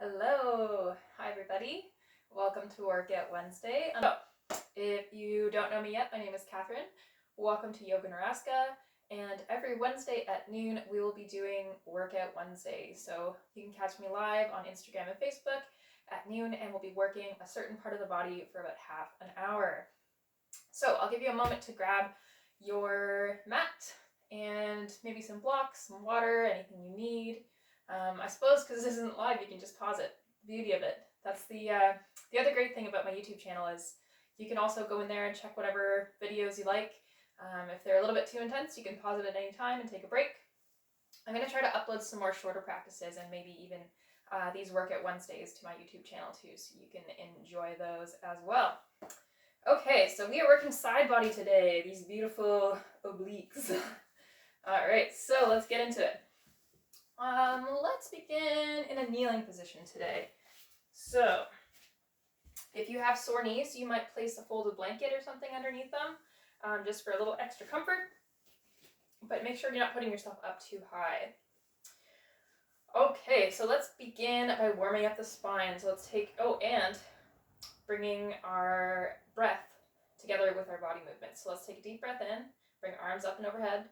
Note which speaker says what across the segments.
Speaker 1: Hello! Hi everybody. Welcome to Workout Wednesday. If you don't know me yet, my name is Catherine. Welcome to YogaNaraska, and every Wednesday at noon we will be doing Workout Wednesday. So you can catch me live on Instagram and Facebook at noon, and we'll be working a certain part of the body for about half an hour. So I'll give you a moment to grab your mat and maybe some blocks, some water, anything you need. I suppose because this isn't live, you can just pause it. The beauty of it. That's the other great thing about my YouTube channel is you can also go in there and check whatever videos you like. If they're a little bit too intense, you can pause it at any time and take a break. I'm going to try to upload some more shorter practices and maybe even these Workout Wednesdays to my YouTube channel too, so you can enjoy those as well. Okay, so we are working side body today, these beautiful obliques. Alright, so let's get into it. Let's begin in a kneeling position today. So, if you have sore knees, you might place a folded blanket or something underneath them, just for a little extra comfort. But make sure you're not putting yourself up too high. Okay, so let's begin by warming up the spine. So let's take, and bringing our breath together with our body movement. So let's take a deep breath in, bring arms up and overhead.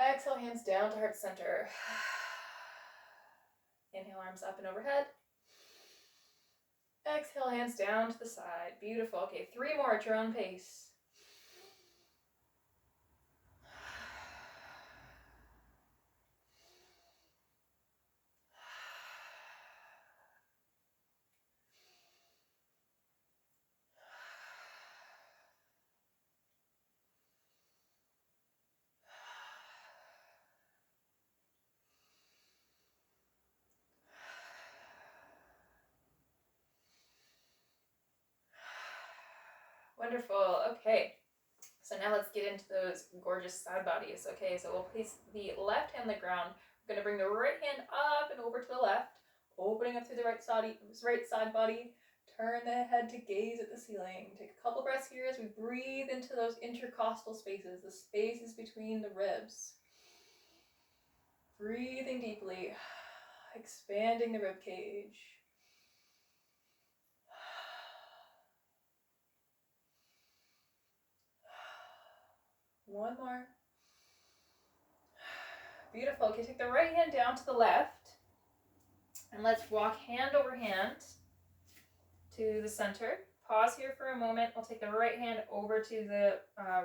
Speaker 1: Exhale, hands down to heart center. Inhale, arms up and overhead. Exhale, hands down to the side. Beautiful. Okay, 3 more at your own pace. Wonderful. Okay. So now let's get into those gorgeous side bodies. Okay, so we'll place the left hand on the ground. We're going to bring the right hand up and over to the left, opening up through the right side body. Turn the head to gaze at the ceiling. Take a couple breaths here as we breathe into those intercostal spaces, the spaces between the ribs. Breathing deeply, expanding the rib cage. One more. Beautiful. Okay, take the right hand down to the left. And let's walk hand over hand to the center. Pause here for a moment. We'll take the right hand over to the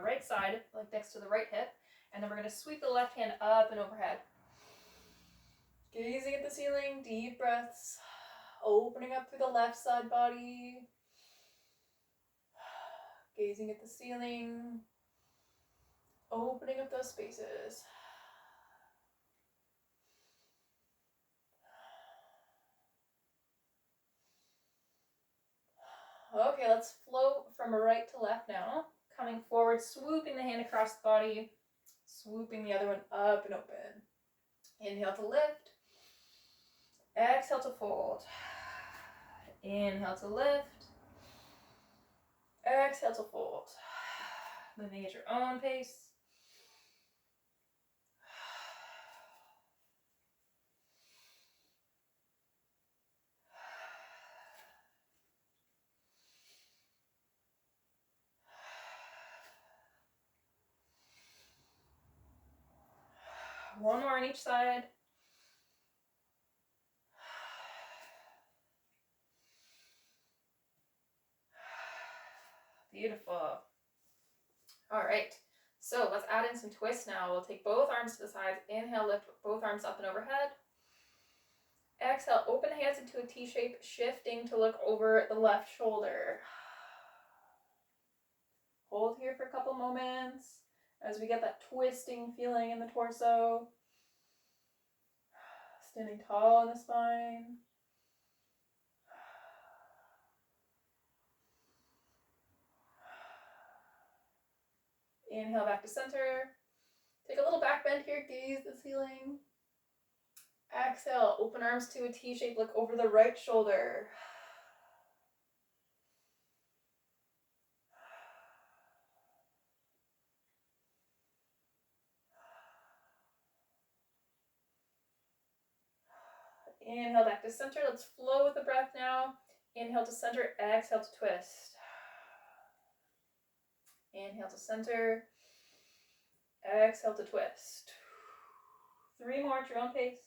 Speaker 1: right side, like next to the right hip. And then we're going to sweep the left hand up and overhead. Gazing at the ceiling, deep breaths. Opening up through the left side body. Gazing at the ceiling. Opening up those spaces. Okay, let's float from right to left now. Coming forward, swooping the hand across the body. Swooping the other one up and open. Inhale to lift. Exhale to fold. Inhale to lift. Exhale to fold. Moving at your own pace. One more on each side. Beautiful. All right, so let's add in some twists now. We'll take both arms to the sides. Inhale, lift both arms up and overhead. Exhale, open hands into a T shape, shifting to look over the left shoulder. Hold here for a couple moments as we get that twisting feeling in the torso. Standing tall in the spine. Inhale back to center. Take a little back bend here, gaze the ceiling. Exhale, open arms to a T shape, look over the right shoulder. Inhale back to center. Let's flow with the breath now. Inhale to center, exhale to twist. Inhale to center, exhale to twist. 3 more at your own pace.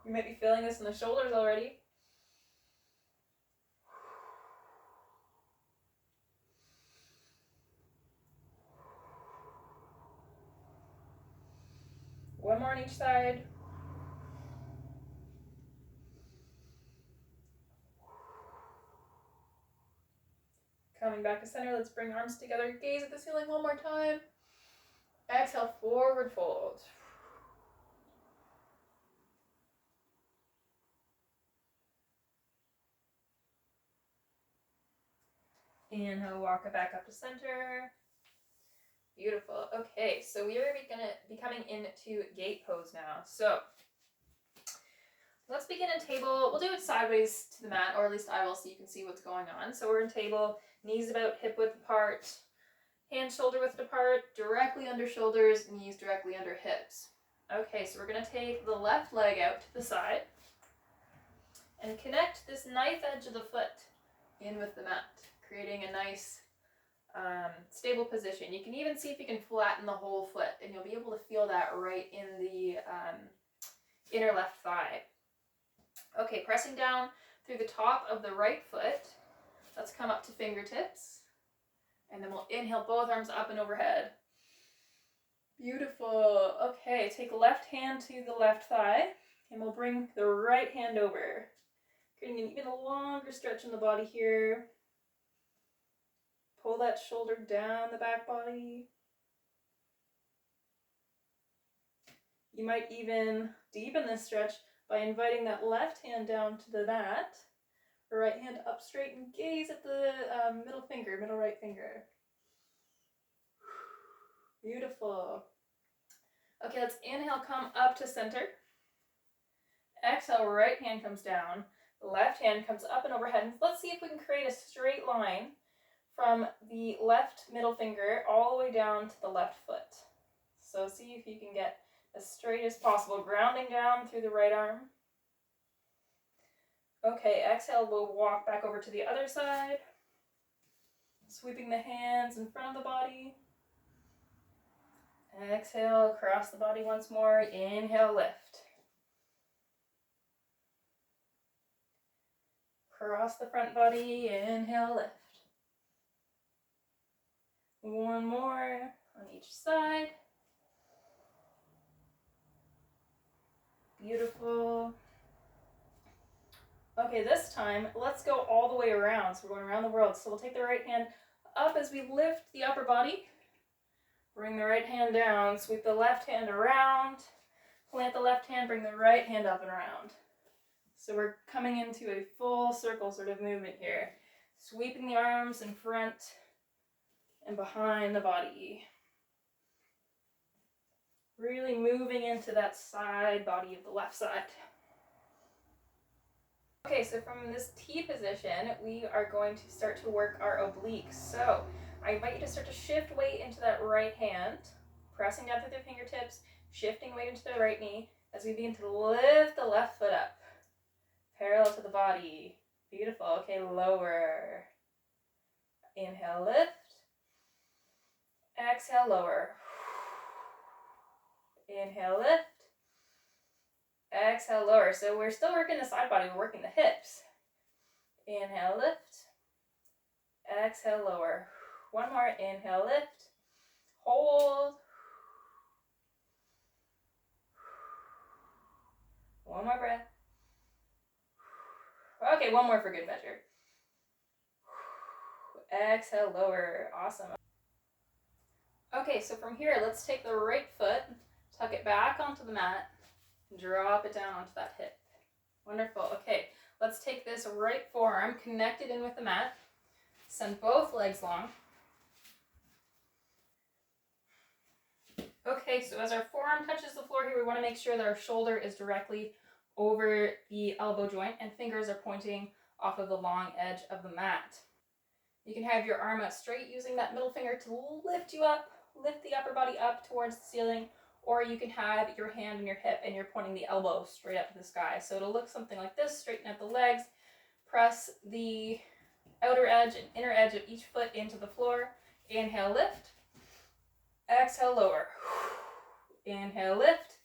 Speaker 1: You might be feeling this in the shoulders already. One more on each side. Coming back to center, let's bring arms together, gaze at the ceiling one more time. Exhale, forward fold. Inhale, walk it back up to center. Beautiful. Okay, so we are going to be coming into gate pose now. So let's begin in table. We'll do it sideways to the mat, or at least I will, so you can see what's going on. So we're in table, knees about hip width apart, hands shoulder width apart, directly under shoulders, knees directly under hips. Okay, so we're going to take the left leg out to the side and connect this knife edge of the foot in with the mat, creating a nice stable position. You can even see if you can flatten the whole foot, and you'll be able to feel that right in the inner left thigh. Okay, pressing down through the top of the right foot. Let's come up to fingertips, and then we'll inhale both arms up and overhead. Beautiful. Okay, take left hand to the left thigh, and we'll bring the right hand over, creating an even longer stretch in the body here. Pull that shoulder down the back body. You might even deepen this stretch by inviting that left hand down to the mat, right hand up straight, and gaze at the middle right finger. Beautiful. Okay, let's inhale, come up to center. Exhale, right hand comes down. Left hand comes up and overhead. And let's see if we can create a straight line from the left middle finger all the way down to the left foot. So see if you can get as straight as possible, grounding down through the right arm. Okay, exhale, we'll walk back over to the other side, sweeping the hands in front of the body. Exhale, across the body once more. Inhale, lift. Cross the front body, inhale, lift. One more on each side. Beautiful. Okay, this time, let's go all the way around. So we're going around the world. So we'll take the right hand up as we lift the upper body. Bring the right hand down, sweep the left hand around, plant the left hand, bring the right hand up and around. So we're coming into a full circle sort of movement here. Sweeping the arms in front and behind the body. Really moving into that side body of the left side. Okay, so from this T position, we are going to start to work our obliques. So I invite you to start to shift weight into that right hand, pressing down through the fingertips, shifting weight into the right knee as we begin to lift the left foot up, parallel to the body. Beautiful. Okay, lower. Inhale, lift. Exhale, lower. Inhale, lift. Exhale, lower. So we're still working the side body, we're working the hips. Inhale, lift. Exhale, lower. One more. Inhale, lift. Hold. One more breath. Okay, one more for good measure. Exhale, lower. Awesome. Okay, so from here, let's take the right foot, tuck it back onto the mat, drop it down onto that hip. Wonderful. Okay, let's take this right forearm connected in with the mat. Send both legs long. Okay, so as our forearm touches the floor here, we want to make sure that our shoulder is directly over the elbow joint and fingers are pointing off of the long edge of the mat. You can have your arm out straight using that middle finger to lift you up, lift the upper body up towards the ceiling, or you can have your hand on your hip and you're pointing the elbow straight up to the sky. So it'll look something like this. Straighten out the legs, press the outer edge and inner edge of each foot into the floor. Inhale, lift. Exhale, lower. Inhale, lift.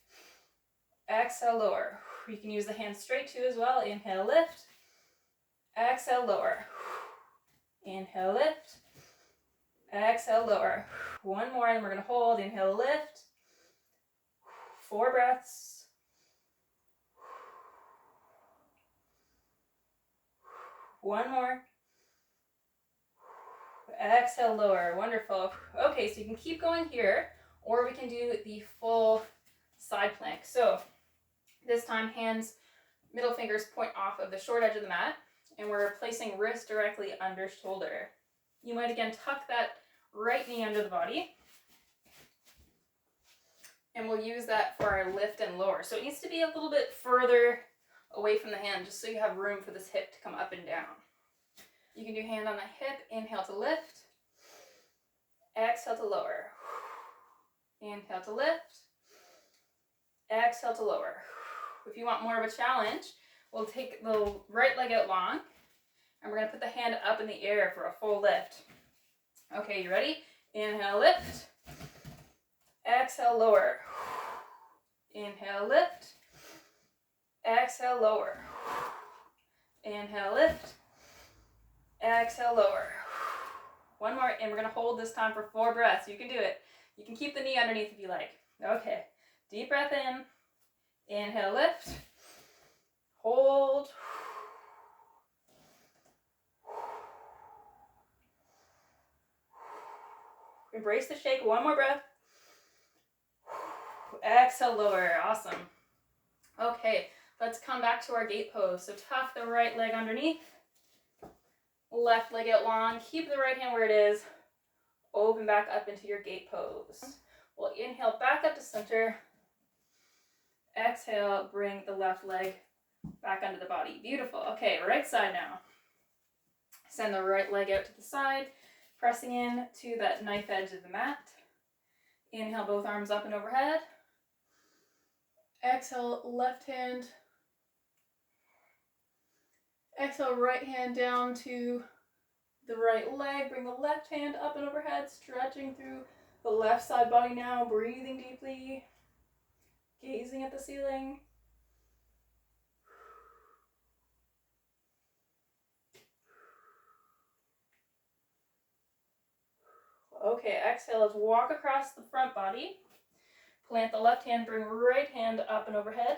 Speaker 1: Exhale, lower. You can use the hands straight too as well. Inhale, lift. Exhale, lower. Inhale, lift. Exhale, lower. One more and we're going to hold. Inhale, lift. 4 breaths. One more. Exhale, lower. Wonderful. Okay, so you can keep going here, or we can do the full side plank. So this time, hands, middle fingers point off of the short edge of the mat, and we're placing wrist directly under shoulder. You might again tuck that right knee under the body, and we'll use that for our lift and lower. So it needs to be a little bit further away from the hand, just so you have room for this hip to come up and down. You can do hand on the hip, inhale to lift, exhale to lower. Inhale to lift, exhale to lower. If you want more of a challenge, we'll take the right leg out long, and we're going to put the hand up in the air for a full lift. Okay, you ready? Inhale, lift, exhale, lower. Inhale, lift, exhale, lower. Inhale, lift, exhale, lower. One more, and we're going to hold this time for 4 breaths. You can do it. You can keep the knee underneath if you like. Okay, deep breath in. Inhale, lift. Hold. Embrace the shake. One more breath. Exhale, lower. Awesome. Okay, let's come back to our gate pose. So tuck the right leg underneath. Left leg out long. Keep the right hand where it is. Open back up into your gate pose. We'll inhale back up to center. Exhale, bring the left leg back under the body. Beautiful. Okay, right side now. Send the right leg out to the side, pressing in to that knife edge of the mat. Inhale, both arms up and overhead. Exhale, left hand. Exhale, right hand down to the right leg. Bring the left hand up and overhead, stretching through the left side body now. Breathing deeply, gazing at the ceiling. Okay, exhale, let's walk across the front body. Plant the left hand, bring right hand up and overhead,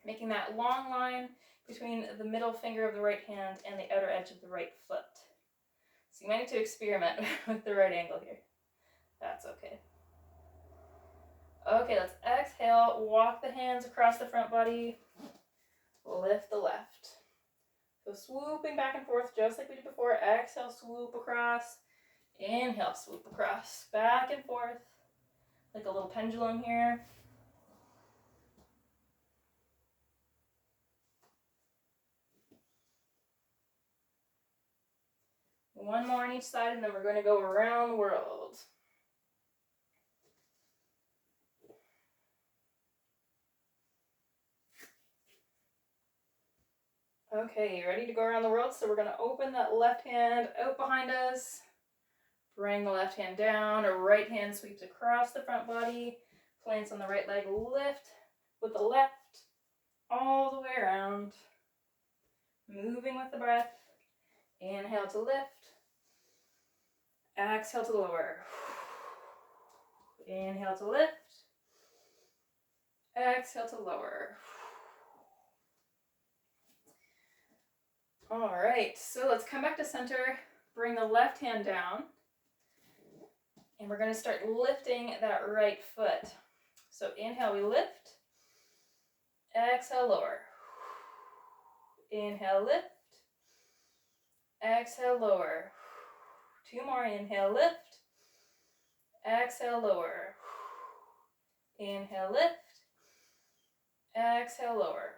Speaker 1: making that long line between the middle finger of the right hand and the outer edge of the right foot. So you might need to experiment with the right angle here. That's okay. Okay, let's exhale, walk the hands across the front body, lift the left. So swooping back and forth just like we did before. Exhale, swoop across. Inhale, swoop across. Back and forth, like a little pendulum here. One more on each side, and then we're going to go around the world. Okay, you ready to go around the world? So we're going to open that left hand out behind us. Bring the left hand down. A right hand sweeps across the front body. Plants on the right leg. Lift with the left all the way around. Moving with the breath. Inhale to lift. Exhale to lower. Inhale to lift. Exhale to lower. All right, so let's come back to center. Bring the left hand down. And we're going to start lifting that right foot. So inhale, we lift. Exhale, lower. Inhale, lift. Exhale, lower. 2 more. Inhale, lift. Exhale, lower. Inhale, lift. Exhale, lower.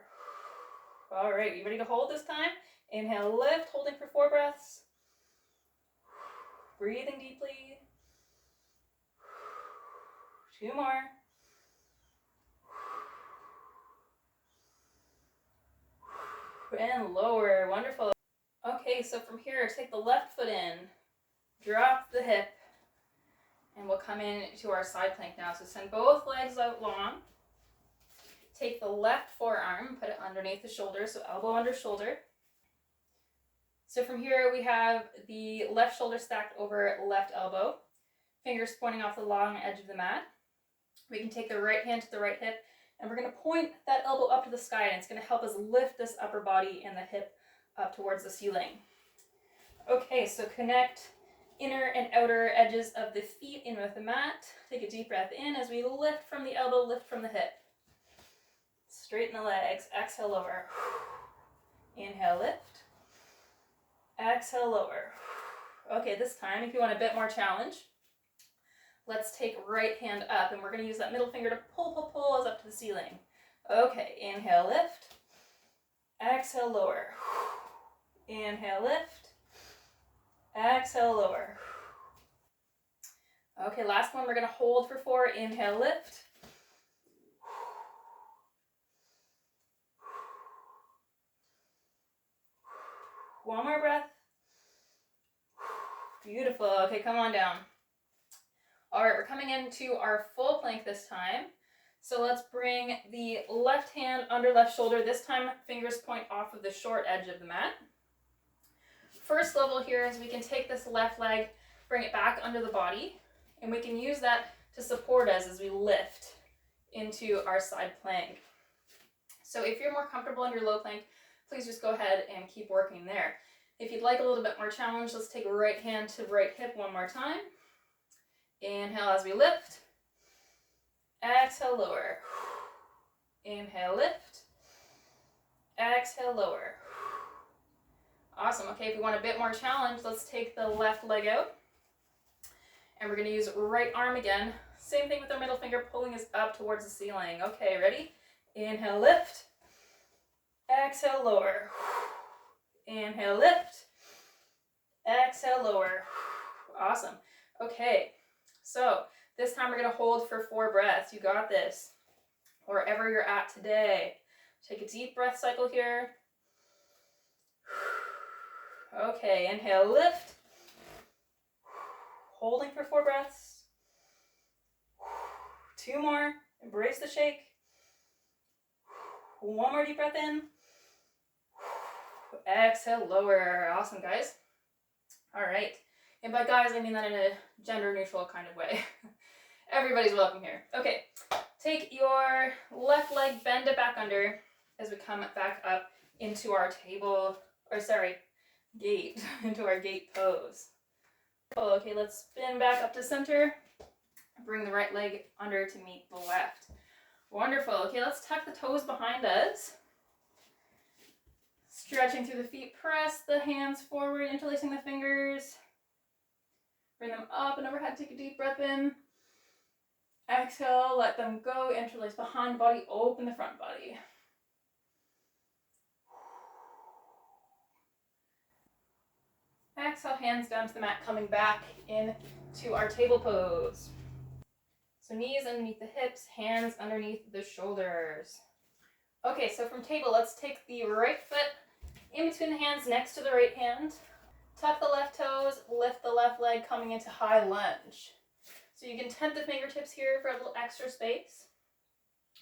Speaker 1: All right, you ready to hold this time? Inhale, lift, holding for 4 breaths. Breathing deeply. 2 more. And lower. Wonderful. Okay, so from here, take the left foot in, drop the hip, and we'll come into our side plank now. So send both legs out long. Take the left forearm, put it underneath the shoulder, so elbow under shoulder. So from here, we have the left shoulder stacked over left elbow, fingers pointing off the long edge of the mat. We can take the right hand to the right hip, and we're going to point that elbow up to the sky, and it's going to help us lift this upper body and the hip up towards the ceiling. Okay, so connect inner and outer edges of the feet in with the mat. Take a deep breath in as we lift from the elbow, lift from the hip. Straighten the legs. Exhale, lower. Inhale, lift. Exhale, lower. Okay, this time, if you want a bit more challenge, let's take right hand up, and we're going to use that middle finger to pull us up to the ceiling. Okay, inhale, lift. Exhale, lower. Inhale, lift. Exhale, lower. Okay, last one, we're going to hold for 4. Inhale, lift. One more breath. Beautiful. Okay, come on down. All right, we're coming into our full plank this time. So let's bring the left hand under left shoulder. This time, fingers point off of the short edge of the mat. First level here is we can take this left leg, bring it back under the body, and we can use that to support us as we lift into our side plank. So if you're more comfortable in your low plank, please just go ahead and keep working there. If you'd like a little bit more challenge, let's take right hand to right hip one more time. Inhale as we lift. Exhale, lower. Inhale, lift. Exhale, lower. Awesome. Okay, if we want a bit more challenge, let's take the left leg out. And we're going to use right arm again. Same thing with our middle finger, pulling us up towards the ceiling. Okay, ready? Inhale, lift. Exhale, lower. Inhale, lift. Exhale, lower. Awesome. Okay, so this time we're going to hold for 4 breaths. You got this. Wherever you're at today. Take a deep breath cycle here. Okay, inhale, lift. Holding for 4 breaths. 2 more. Embrace the shake. 1 more deep breath in. Exhale, lower. Awesome, guys. All right. And by guys, I mean that in a gender neutral kind of way. Everybody's welcome here. Okay. Take your left leg, bend it back under as we come back up into our gate, into our gate pose. Okay, let's spin back up to center. Bring the right leg under to meet the left. Wonderful. Okay, let's tuck the toes behind us. Stretching through the feet, press the hands forward, interlacing the fingers. Bring them up and overhead, take a deep breath in. Exhale, let them go, interlace behind body, open the front body. Exhale, hands down to the mat, coming back into our table pose. So knees underneath the hips, hands underneath the shoulders. Okay, so from table, let's take the right foot in between the hands next to the right hand. Tuck the left toes, lift the left leg, coming into high lunge. So you can tent the fingertips here for a little extra space,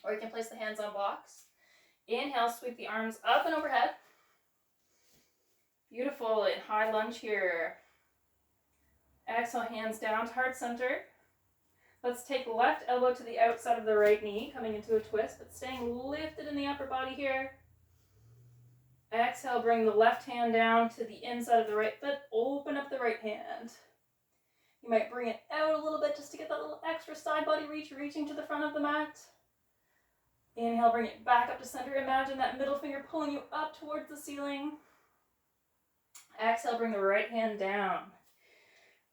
Speaker 1: or you can place the hands on blocks. Inhale, sweep the arms up and overhead. Beautiful, in high lunge here. Exhale, hands down to heart center. Let's take left elbow to the outside of the right knee, coming into a twist, but staying lifted in the upper body here. Exhale, bring the left hand down to the inside of the right foot, open up the right hand. You might bring it out a little bit just to get that little extra side body reach, reaching to the front of the mat. Inhale, bring it back up to center. Imagine that middle finger pulling you up towards the ceiling. Exhale, bring the right hand down.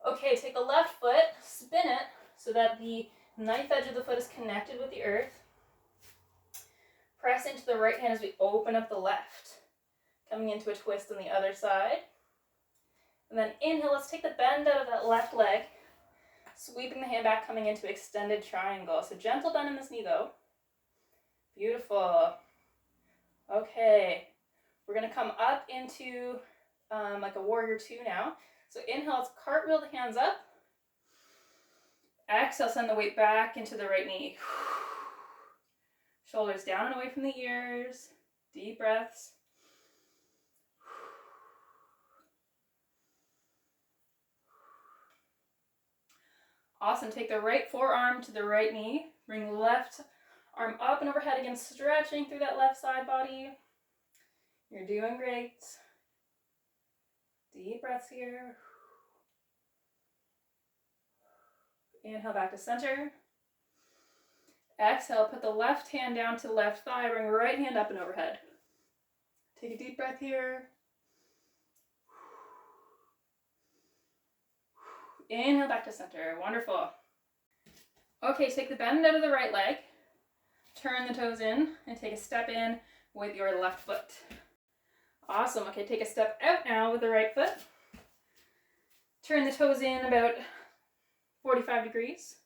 Speaker 1: Okay, take the left foot, spin it so that the knife edge of the foot is connected with the earth. Press into the right hand as we open up the left. Coming into a twist on the other side. And then inhale, let's take the bend out of that left leg. Sweeping the hand back, coming into extended triangle. So gentle bend in this knee though. Beautiful. Okay, we're gonna come up into like a warrior two now. So inhale, let's cartwheel the hands up. Exhale, send the weight back into the right knee. Shoulders down and away from the ears. Deep breaths. Awesome. Take the right forearm to the right knee. Bring the left arm up and overhead again, stretching through that left side body. You're doing great. Deep breaths here. Inhale back to center. Exhale, put the left hand down to the left thigh. Bring right hand up and overhead. Take a deep breath here. Inhale back to center. Wonderful. Okay, take the bend out of the right leg. Turn the toes in and take a step in with your left foot. Awesome. Okay, take a step out now with the right foot. Turn the toes in about 45 degrees.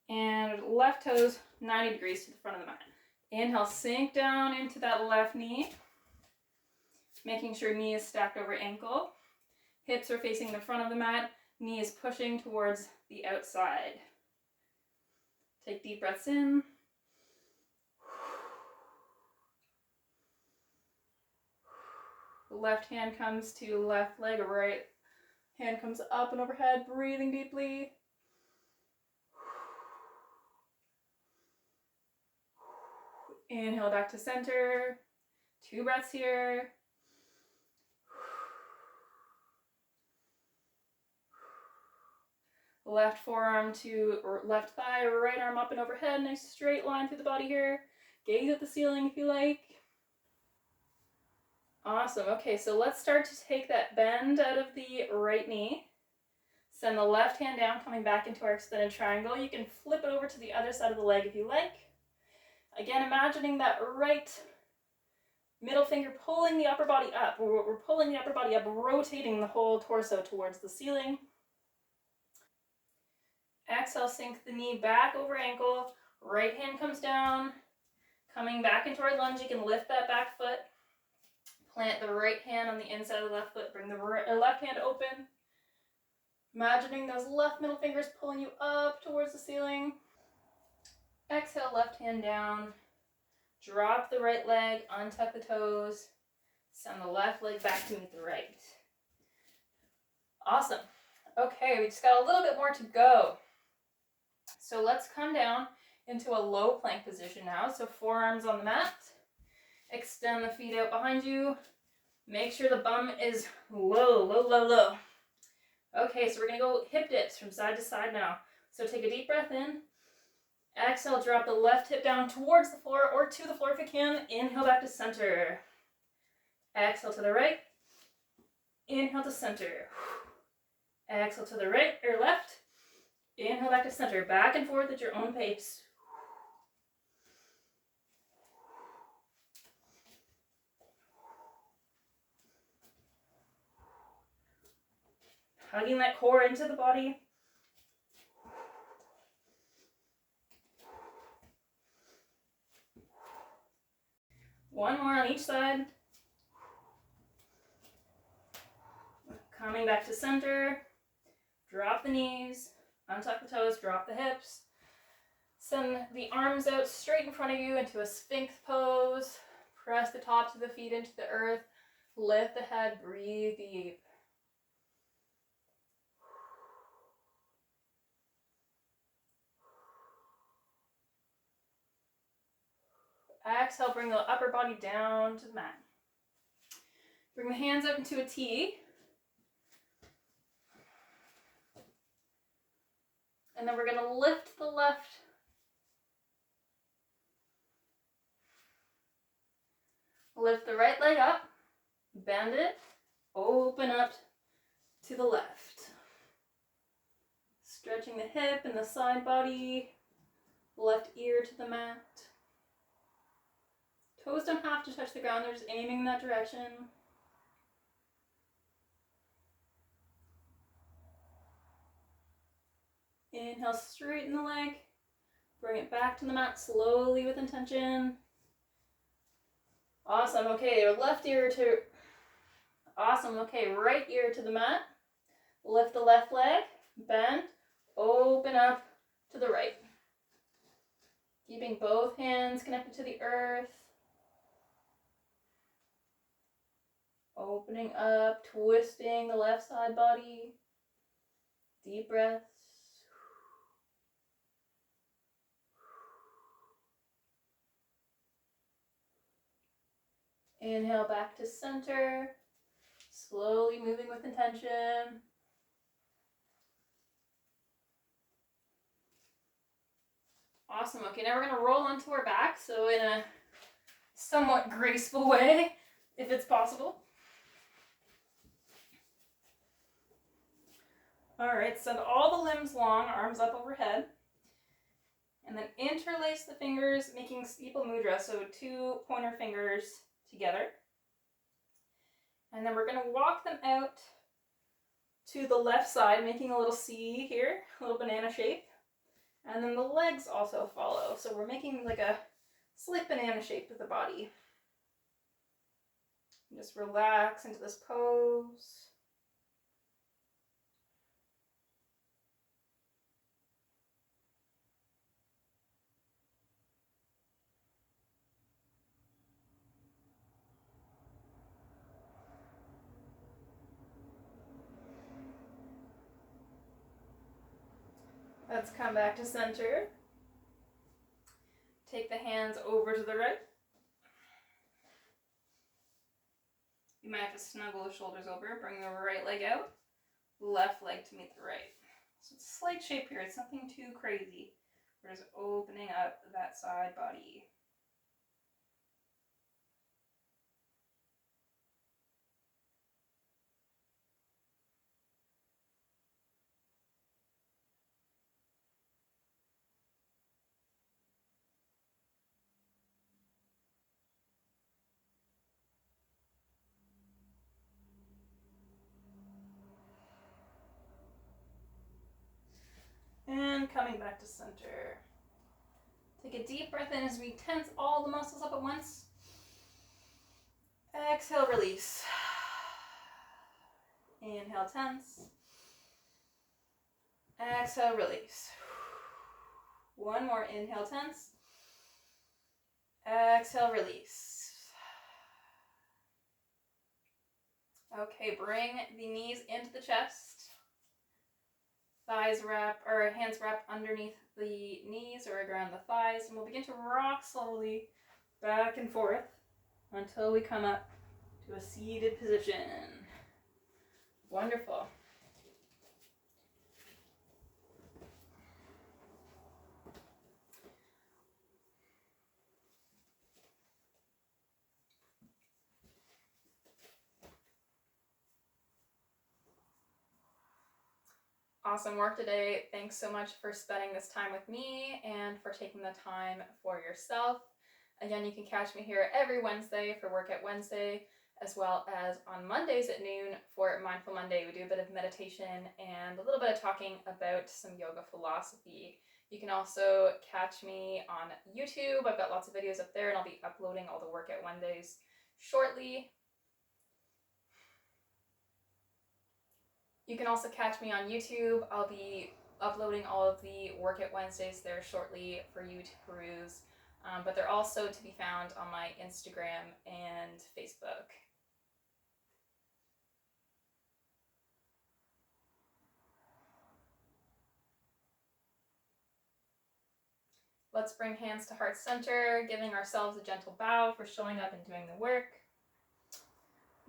Speaker 1: And left toes 90 degrees to the front of the mat. Inhale, sink down into that left knee. Making sure knee is stacked over ankle. Hips are facing the front of the mat. Knee is pushing towards the outside. Take deep breaths in. Left hand comes to left leg, right hand comes up and overhead, breathing deeply. Inhale back to center. 2 breaths here. Left forearm to left thigh, right arm up and overhead. Nice straight line through the body here. Gaze at the ceiling if you like. Awesome. Okay, so let's start to take that bend out of the right knee. Send the left hand down, coming back into our extended triangle. You can flip it over to the other side of the leg if you like. Again, imagining that right middle finger pulling the upper body up. We're pulling the upper body up, rotating the whole torso towards the ceiling. Exhale, sink the knee back over ankle. Right hand comes down. Coming back into our lunge, you can lift that back foot. Plant the right hand on the inside of the left foot. Bring the left hand open. Imagining those left middle fingers pulling you up towards the ceiling. Exhale, left hand down. Drop the right leg, untuck the toes. Send the left leg back to meet the right. Awesome. Okay, we just got a little bit more to go. So let's come down into a low plank position now. So forearms on the mat. Extend the feet out behind you. Make sure the bum is low, low, low, low. Okay, so we're going to go hip dips from side to side now. So take a deep breath in. Exhale, drop the left hip down towards the floor or to the floor if you can. Inhale back to center. Exhale to the right. Inhale to center. Exhale to the right or left. Inhale back to center. Back and forth at your own pace. Hugging that core into the body. One more on each side. Coming back to center. Drop the knees. Untuck the toes. Drop the hips. Send the arms out straight in front of you into a sphinx pose. Press the tops of the feet into the earth. Lift the head. Breathe deep. Exhale, bring the upper body down to the mat. Bring the hands up into a T. And then we're going to lift the left. Lift the right leg up. Bend it. Open up to the left. Stretching the hip and the side body. Left ear to the mat. Toes don't have to touch the ground, they're just aiming in that direction. Inhale, straighten the leg. Bring it back to the mat slowly with intention. Awesome. Okay, your left ear to... Awesome. Okay, right ear to the mat. Lift the left leg. Bend. Open up to the right. Keeping both hands connected to the earth. Opening up, twisting the left side body. Deep breaths. Inhale back to center. Slowly moving with intention. Awesome. Okay, now we're going to roll onto our back, so in a somewhat graceful way, if it's possible. All right, send all the limbs long, arms up overhead. And then interlace the fingers, making steeple mudra, so 2 pointer fingers together. And then we're going to walk them out to the left side, making a little C here, a little banana shape. And then the legs also follow. So we're making like a slight banana shape with the body. Just relax into this pose. Let's come back to center. Take the hands over to the right. You might have to snuggle the shoulders over, bring the right leg out, left leg to meet the right. So it's a slight shape here, it's nothing too crazy. We're just opening up that side body. And coming back to center. Take a deep breath in as we tense all the muscles up at once. Exhale, release. Inhale, tense. Exhale, release. One more, inhale, tense. Exhale, release. Okay, bring the knees into the chest. Thighs wrap, or hands wrap underneath the knees or around the thighs, and we'll begin to rock slowly back and forth until we come up to a seated position. Wonderful. Awesome work today. Thanks so much for spending this time with me and for taking the time for yourself. Again, you can catch me here every Wednesday for Workout Wednesday, as well as on Mondays at noon for Mindful Monday. We do a bit of meditation and a little bit of talking about some yoga philosophy. You can also catch me on YouTube. I've got lots of videos up there, and I'll be uploading all the Workout Wednesdays shortly. You can also catch me on YouTube. I'll be uploading all of the Workout Wednesdays there shortly for you to peruse, but they're also to be found on my Instagram and Facebook. Let's bring hands to heart center, giving ourselves a gentle bow for showing up and doing the work.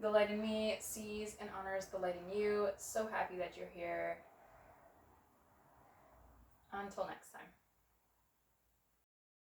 Speaker 1: The light in me sees and honors the light in you. So happy that you're here. Until next time.